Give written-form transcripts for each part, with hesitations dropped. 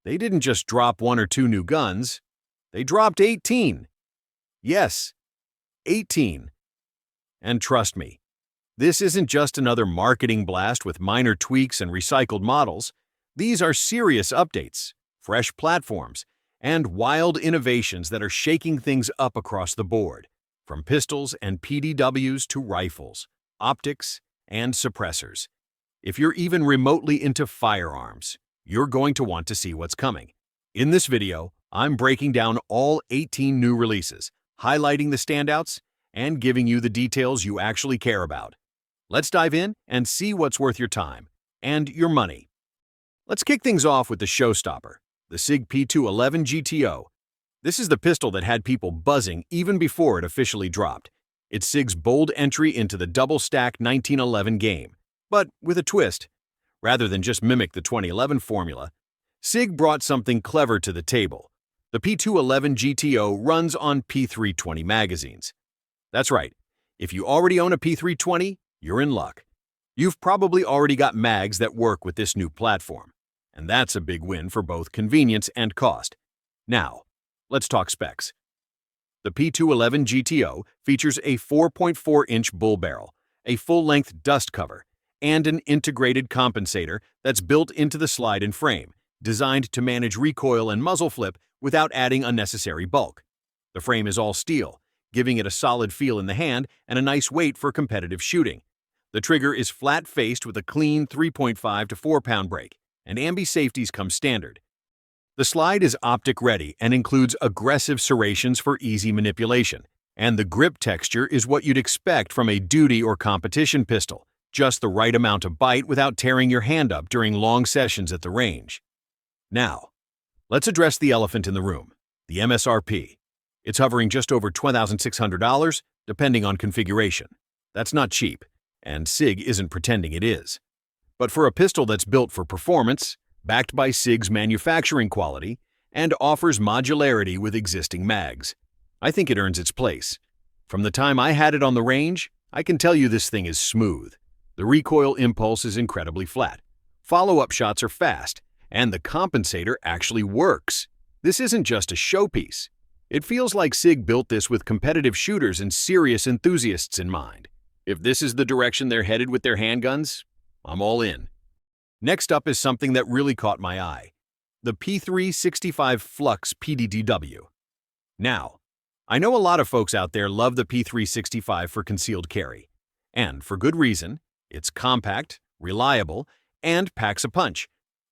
They didn't just drop 1 or 2 new guns, they dropped 18. Yes, 18. And trust me, this isn't just another marketing blast with minor tweaks and recycled models. These are serious updates, fresh platforms, and wild innovations that are shaking things up across the board, from pistols and PDWs to rifles, optics, and suppressors. If you're even remotely into firearms, you're going to want to see what's coming. In this video, I'm breaking down all 18 new releases, highlighting the standouts, and giving you the details you actually care about. Let's dive in and see what's worth your time and your money. Let's kick things off with the showstopper, the Sig P211 GTO. This is the pistol that had people buzzing even before it officially dropped. It's Sig's bold entry into the double-stack 1911 game, but with a twist. Rather than just mimic the 2011 formula, Sig brought something clever to the table. The P211 GTO runs on P320 magazines. That's right, if you already own a P320, you're in luck. You've probably already got mags that work with this new platform, and that's a big win for both convenience and cost. Now, let's talk specs. The P211 GTO features a 4.4-inch bull barrel, a full-length dust cover, and an integrated compensator that's built into the slide and frame, designed to manage recoil and muzzle flip without adding unnecessary bulk. The frame is all steel, giving it a solid feel in the hand and a nice weight for competitive shooting. The trigger is flat-faced with a clean 3.5 to 4-pound brake, and ambi safeties come standard. The slide is optic-ready and includes aggressive serrations for easy manipulation, and the grip texture is what you'd expect from a duty or competition pistol, just the right amount of bite without tearing your hand up during long sessions at the range. Now, let's address the elephant in the room, the MSRP. It's hovering just over $2,600, depending on configuration. That's not cheap, and Sig isn't pretending it is. But for a pistol that's built for performance, backed by Sig's manufacturing quality, and offers modularity with existing mags, I think it earns its place. From the time I had it on the range, I can tell you this thing is smooth. The recoil impulse is incredibly flat. Follow-up shots are fast, and the compensator actually works. This isn't just a showpiece. It feels like Sig built this with competitive shooters and serious enthusiasts in mind. If this is the direction they're headed with their handguns, I'm all in. Next up is something that really caught my eye, the P365 FLUX PDW. Now, I know a lot of folks out there love the P365 for concealed carry, and for good reason. It's compact, reliable, and packs a punch.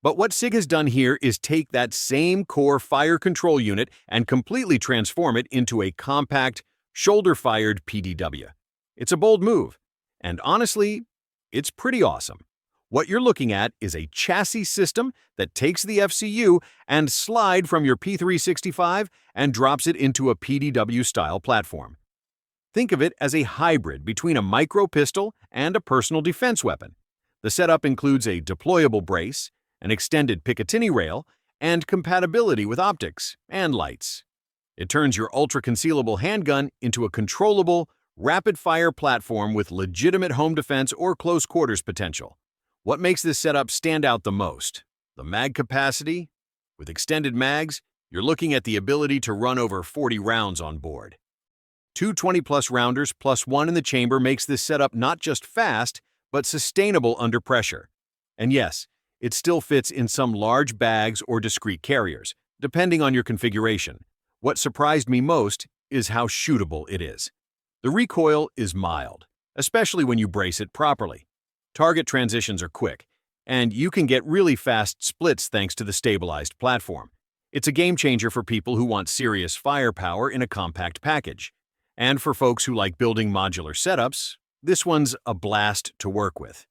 But what Sig has done here is take that same core fire control unit and completely transform it into a compact, shoulder-fired PDW. It's a bold move, and honestly, it's pretty awesome. What you're looking at is a chassis system that takes the FCU and slide from your P365 and drops it into a PDW-style platform. Think of it as a hybrid between a micro pistol and a personal defense weapon. The setup includes a deployable brace, an extended Picatinny rail, and compatibility with optics and lights. It turns your ultra-concealable handgun into a controllable, rapid-fire platform with legitimate home defense or close-quarters potential. What makes this setup stand out the most? The mag capacity? With extended mags, you're looking at the ability to run over 40 rounds on board. Two 20-plus rounders plus one in the chamber makes this setup not just fast, but sustainable under pressure. And yes, it still fits in some large bags or discrete carriers, depending on your configuration. What surprised me most is how shootable it is. The recoil is mild, especially when you brace it properly. Target transitions are quick, and you can get really fast splits thanks to the stabilized platform. It's a game changer for people who want serious firepower in a compact package. And for folks who like building modular setups, this one's a blast to work with.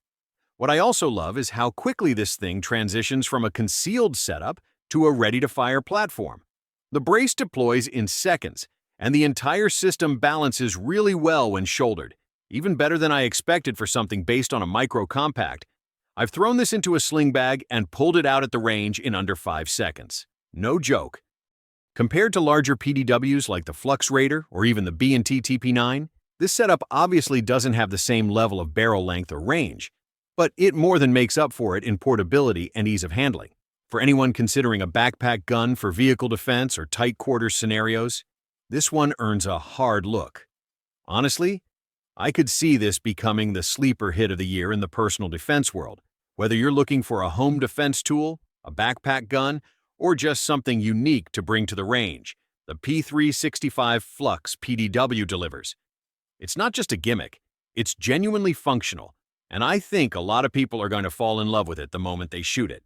What I also love is how quickly this thing transitions from a concealed setup to a ready-to-fire platform. The brace deploys in seconds, and the entire system balances really well when shouldered, even better than I expected for something based on a micro-compact. I've thrown this into a sling bag and pulled it out at the range in under 5 seconds. No joke. Compared to larger PDWs like the Flux Raider or even the B&T TP9, this setup obviously doesn't have the same level of barrel length or range, but it more than makes up for it in portability and ease of handling. For anyone considering a backpack gun for vehicle defense or tight quarters scenarios, this one earns a hard look. Honestly, I could see this becoming the sleeper hit of the year in the personal defense world, whether you're looking for a home defense tool, a backpack gun, or just something unique to bring to the range. The P365 FLUX PDW delivers. It's not just a gimmick, it's genuinely functional, and I think a lot of people are going to fall in love with it the moment they shoot it.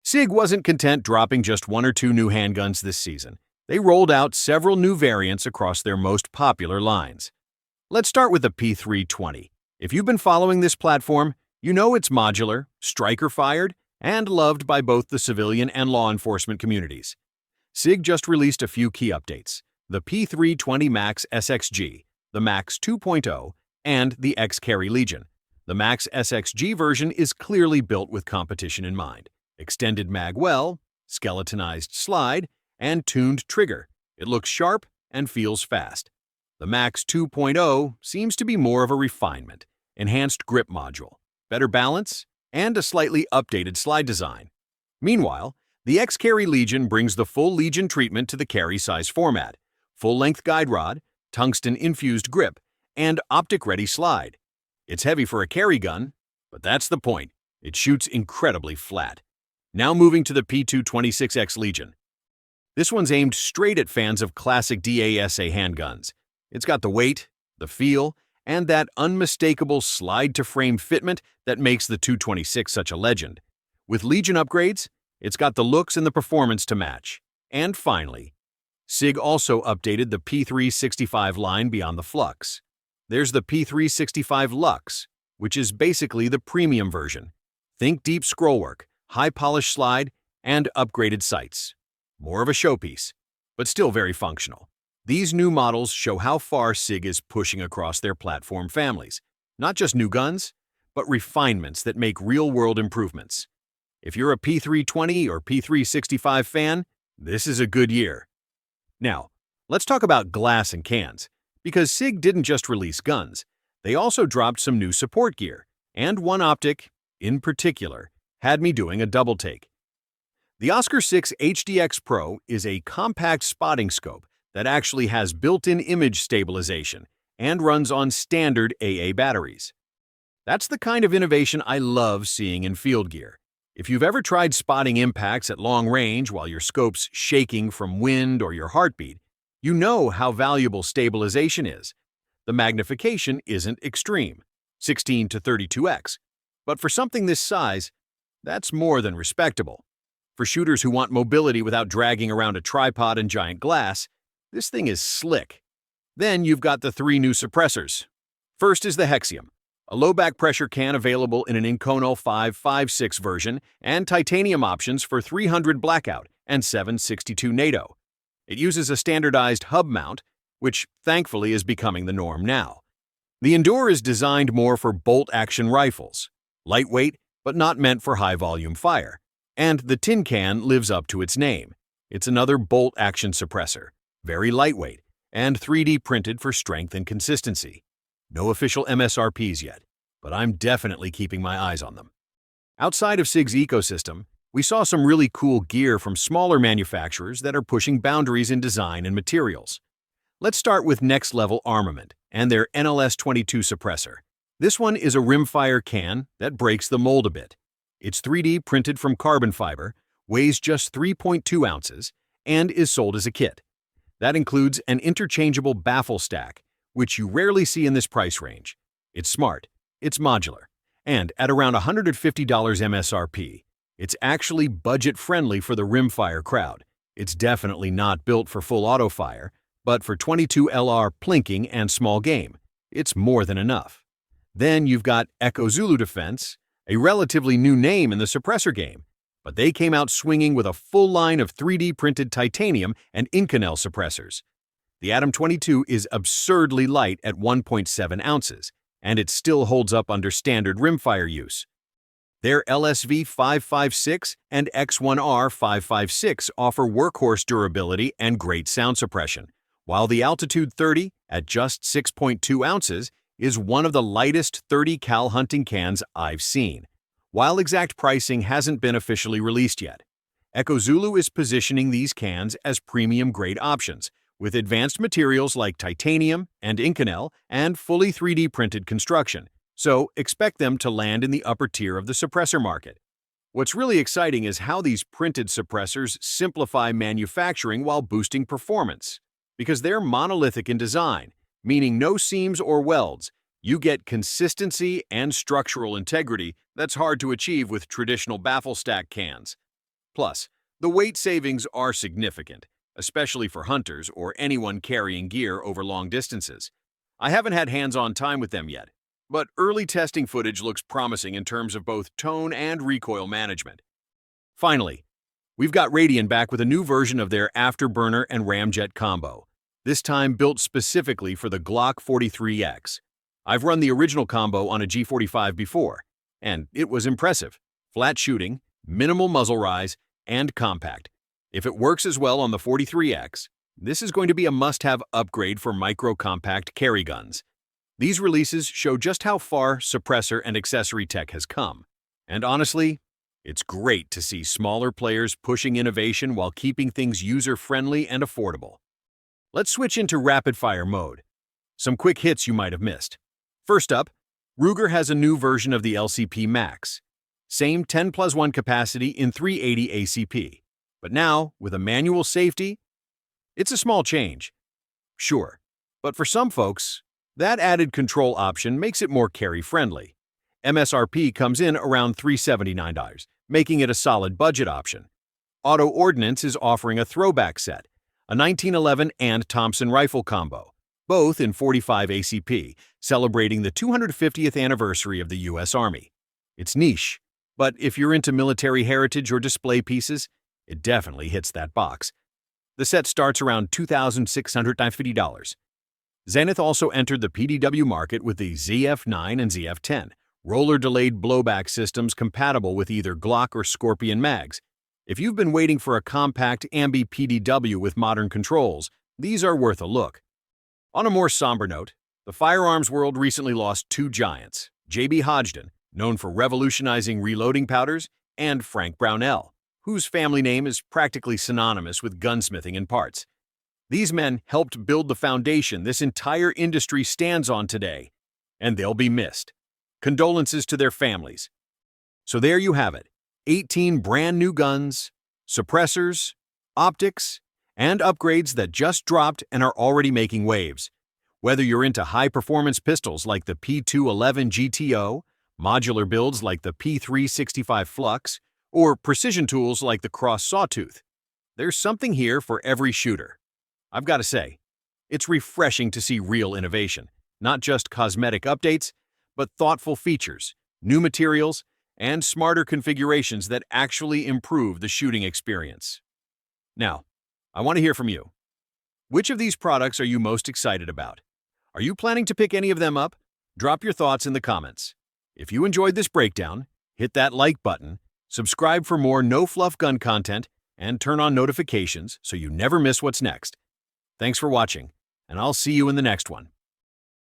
Sig wasn't content dropping just one or two new handguns this season. They rolled out several new variants across their most popular lines. Let's start with the P320. If you've been following this platform, you know it's modular, striker-fired, and loved by both the civilian and law enforcement communities. Sig just released a few key updates: the P320 Max SXG, the Max 2.0, and the X-Carry Legion. The Max SXG version is clearly built with competition in mind. Extended mag well, skeletonized slide, and tuned trigger. It looks sharp and feels fast. The Max 2.0 seems to be more of a refinement, enhanced grip module, better balance, and a slightly updated slide design. Meanwhile, the X-Carry Legion brings the full Legion treatment to the carry size format: full-length guide rod, tungsten-infused grip, and optic-ready slide. It's heavy for a carry gun, but that's the point. It shoots incredibly flat. Now moving to the P226X Legion. This one's aimed straight at fans of classic DASA handguns. It's got the weight, the feel, and that unmistakable slide-to-frame fitment that makes the 226 such a legend. With Legion upgrades, it's got the looks and the performance to match. And finally, Sig also updated the P365 line beyond the Flux. There's the P365 Lux, which is basically the premium version. Think deep scrollwork, high-polished slide, and upgraded sights. More of a showpiece, but still very functional. These new models show how far Sig is pushing across their platform families. Not just new guns, but refinements that make real-world improvements. If you're a P320 or P365 fan, this is a good year. Now, let's talk about glass and cans, because Sig didn't just release guns. They also dropped some new support gear, and one optic, in particular, had me doing a double take. The Oscar 6 HDX Pro is a compact spotting scope that actually has built-in image stabilization and runs on standard AA batteries. That's the kind of innovation I love seeing in field gear. If you've ever tried spotting impacts at long range while your scope's shaking from wind or your heartbeat, you know how valuable stabilization is. The magnification isn't extreme, 16 to 32x, but for something this size, that's more than respectable. For shooters who want mobility without dragging around a tripod and giant glass, this thing is slick. Then you've got the three new suppressors. First is the Hexium, a low back pressure can available in an Inconel 5.56 version and titanium options for 300 blackout and 762 NATO. It uses a standardized hub mount, which thankfully is becoming the norm now. The Endure is designed more for bolt-action rifles, lightweight but not meant for high-volume fire. And the tin can lives up to its name. It's another bolt-action suppressor, very lightweight, and 3D printed for strength and consistency. No official MSRPs yet, but I'm definitely keeping my eyes on them. Outside of Sig's ecosystem, we saw some really cool gear from smaller manufacturers that are pushing boundaries in design and materials. Let's start with Next Level Armament and their NLS-22 suppressor. This one is a rimfire can that breaks the mold a bit. It's 3D printed from carbon fiber, weighs just 3.2 ounces, and is sold as a kit. That includes an interchangeable baffle stack, which you rarely see in this price range. It's smart, it's modular, and at around $150 MSRP, it's actually budget-friendly for the rimfire crowd. It's definitely not built for full auto fire, but for 22 LR plinking and small game, it's more than enough. Then you've got Echo Zulu Defense, a relatively new name in the suppressor game, but they came out swinging with a full line of 3D printed titanium and Inconel suppressors. The Atom 22 is absurdly light at 1.7 ounces, and it still holds up under standard rimfire use. Their LSV 556 and X1R 556 offer workhorse durability and great sound suppression, while the Altitude 30, at just 6.2 ounces, is one of the lightest 30 cal hunting cans I've seen. While exact pricing hasn't been officially released yet, Zulu is positioning these cans as premium-grade options, with advanced materials like titanium and Inconel and fully 3D printed construction, so expect them to land in the upper tier of the suppressor market. What's really exciting is how these printed suppressors simplify manufacturing while boosting performance. Because they're monolithic in design, meaning no seams or welds, you get consistency and structural integrity that's hard to achieve with traditional baffle stack cans. Plus, the weight savings are significant, especially for hunters or anyone carrying gear over long distances. I haven't had hands-on time with them yet, but early testing footage looks promising in terms of both tone and recoil management. Finally, we've got Radian back with a new version of their afterburner and ramjet combo, this time built specifically for the Glock 43X. I've run the original combo on a G45 before, and it was impressive. Flat shooting, minimal muzzle rise, and compact. If it works as well on the 43X, this is going to be a must-have upgrade for micro-compact carry guns. These releases show just how far suppressor and accessory tech has come. And honestly, it's great to see smaller players pushing innovation while keeping things user-friendly and affordable. Let's switch into rapid-fire mode. Some quick hits you might have missed. First up, Ruger has a new version of the LCP Max. Same 10+1 capacity in 380 ACP. But now, with a manual safety, it's a small change. Sure, but for some folks, that added control option makes it more carry-friendly. MSRP comes in around $379, making it a solid budget option. Auto Ordnance is offering a throwback set, a 1911 and Thompson rifle combo, both in 45 ACP, celebrating the 250th anniversary of the U.S. Army. It's niche, but if you're into military heritage or display pieces, it definitely hits that box. The set starts around $2,650. Zenith also entered the PDW market with the ZF9 and ZF10, roller-delayed blowback systems compatible with either Glock or Scorpion mags. If you've been waiting for a compact ambi PDW with modern controls, these are worth a look. On a more somber note, the firearms world recently lost two giants, J.B. Hodgdon, known for revolutionizing reloading powders, and Frank Brownell, whose family name is practically synonymous with gunsmithing and parts. These men helped build the foundation this entire industry stands on today, and they'll be missed. Condolences to their families. So there you have it, 18 brand new guns, suppressors, optics, and upgrades that just dropped and are already making waves. Whether you're into high-performance pistols like the P211 GTO, modular builds like the P365 FLUX, or precision tools like the Cross Sawtooth, there's something here for every shooter. I've got to say, it's refreshing to see real innovation, not just cosmetic updates, but thoughtful features, new materials, and smarter configurations that actually improve the shooting experience. Now, I want to hear from you. Which of these products are you most excited about? Are you planning to pick any of them up? Drop your thoughts in the comments. If you enjoyed this breakdown, hit that like button, subscribe for more no-fluff gun content, and turn on notifications so you never miss what's next. Thanks for watching, and I'll see you in the next one.